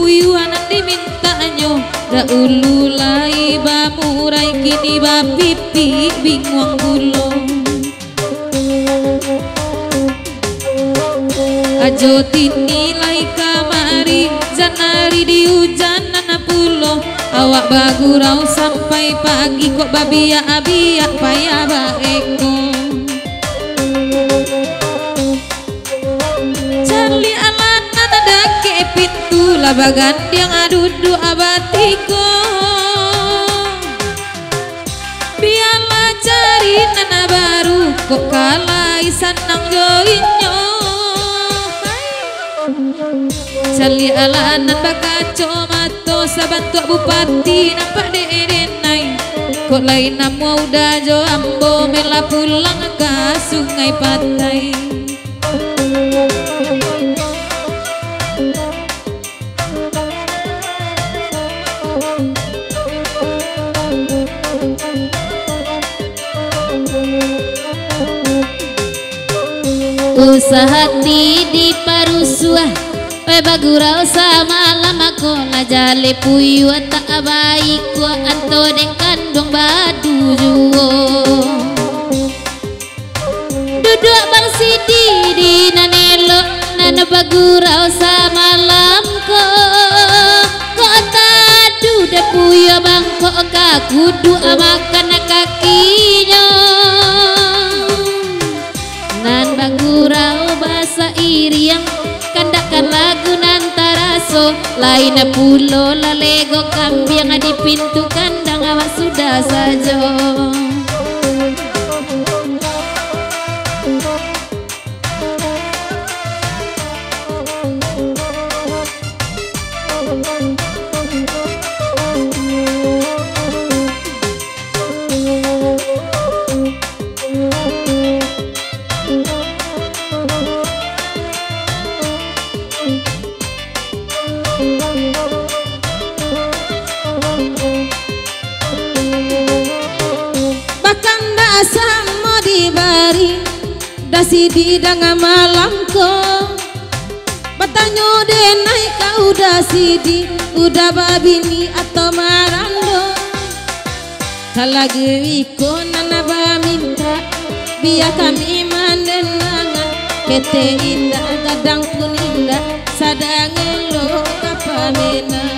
puyuan dimintanyo da ululai bamurai kini bapipi bingung gulong ajo tinilai kamari janari di hujan nana pulo awak bagurau sampai pagi kok babiak-biak payah baeko Charlie alana nada ke pintu labagan yang adudu abatiko biarlah cari nana baru kok kalai sanang joinyo Charlie alana bakaco mato sabantu bupati nampak denai kok lain namu udah jo ambo mela pulang ke sungai pantai usaha di parusua bagurau sama lama ko na jale puyu tak baik ko anto deng kandung badu juo duduk bersidi di nanelo nana bagurau sama lam ko tadu de puyu bangko ka kudu amakan kakinya nan bagurau bahasa iriang kandakan lagu nantaraso lain pulo lalego kambiang di pintu kandang awas sudah saja Sidi dengan malamku bertanya denai kau udah sidi udah babini atau marando halagi iko nana minta biar kami mandenangan kete indah kadang pun indah sadang elo kapamenan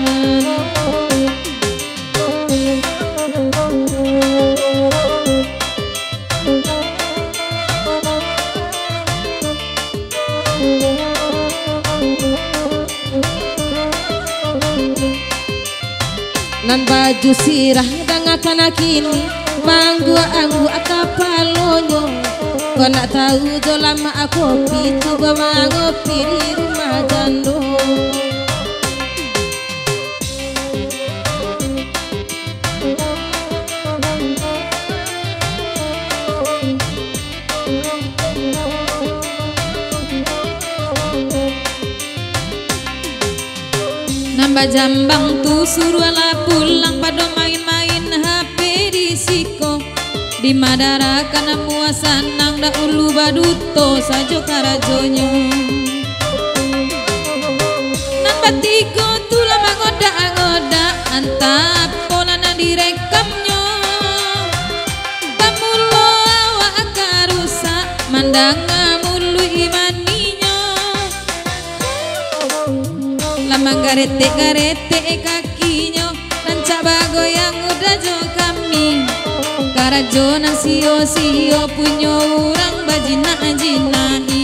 nan baju sirah dengan kanak kini manggu anggu akapalonyo kau nak tahu jo lama aku pitu bawa ngopi di rumah jando nambah jambang tu suruh ala pulang pada main-main HP di siko di Madara kana muasanang da ulu baduto sajo karajonyo nambah tigo tu lama ngoda antap pola na direkamnyo pamulo awak karusa mandang mulu imaninyo lama garete kakinya dan cabago yang udah jo kami karajo nang sio punya orang bajina-jinai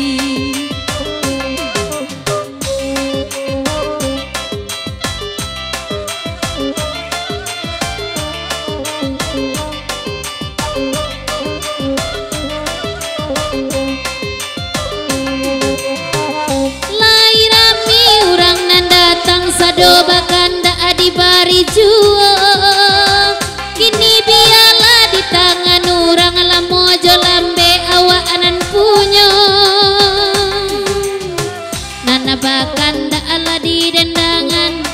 sado bakanda adi bari juo kini biarlah di tangan orang lamojo lambe awak anan punyo nana bakanda ala di dendangan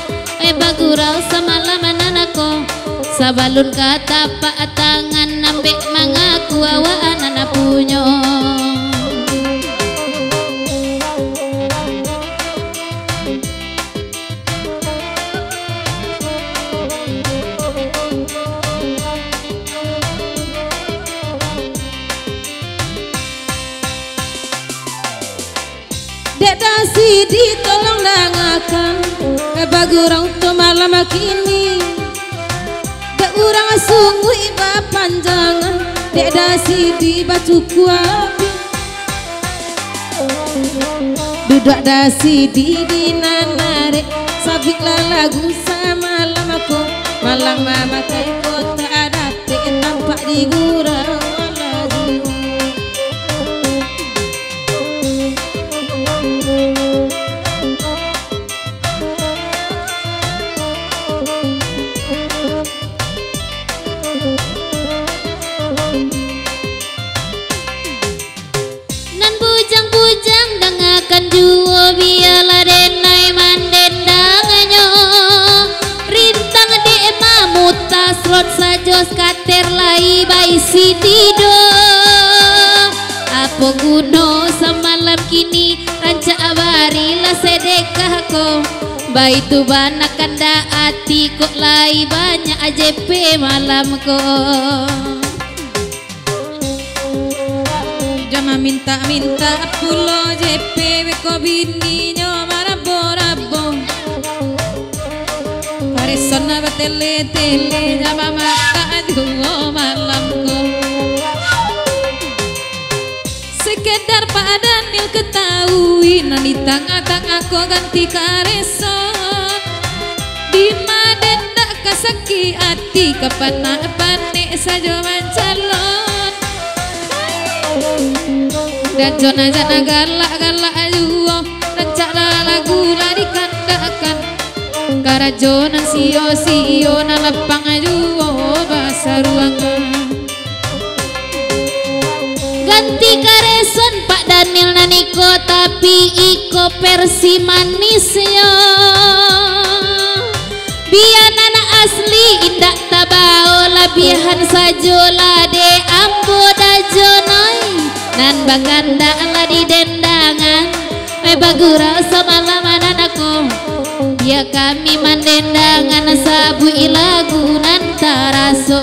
bagurau sama lama nanako sabalun kata pak tangan nambe mangaku awak anan punyo Siti tolong dangakan bagurang tu malam kini gak urang sungguh iba panjangan dek dasi di batu kuapi duduk dasi di dinanare sabik lagu sama malam aku malam mama kai kota ada tampak di gurau lagi. Bujang dengakan juo biala denai mandendanganyo rintang de mamuta slot sajos kater lai bai sitido apa guno semalam kini ranca abari la sedekah ko bai tu bana kanda ati kok lai banyak AJP malam ko Jama minta-minta pulo JP beko bininya marabo-rabo Paresona batele-tele jama mata duo malamku Sekedar Pak Daniel ketahui nani tengah-tengah ko ganti kareson di madenda kasaki hati kapan-panek saja mencalon dan jona-jona galak-galak juo rencana lagu lah dikandakan karajonan sio-sio na lapang juo bahasa ruangan ganti kareson Pak Daniel naniko tapi iko versi manisnya biar anak asli indak tabao labihan sajola de ambo dajonai nan baganda ala di dendangan bagura semalam anakku ya kami mandendangan sabu ilagu nan taraso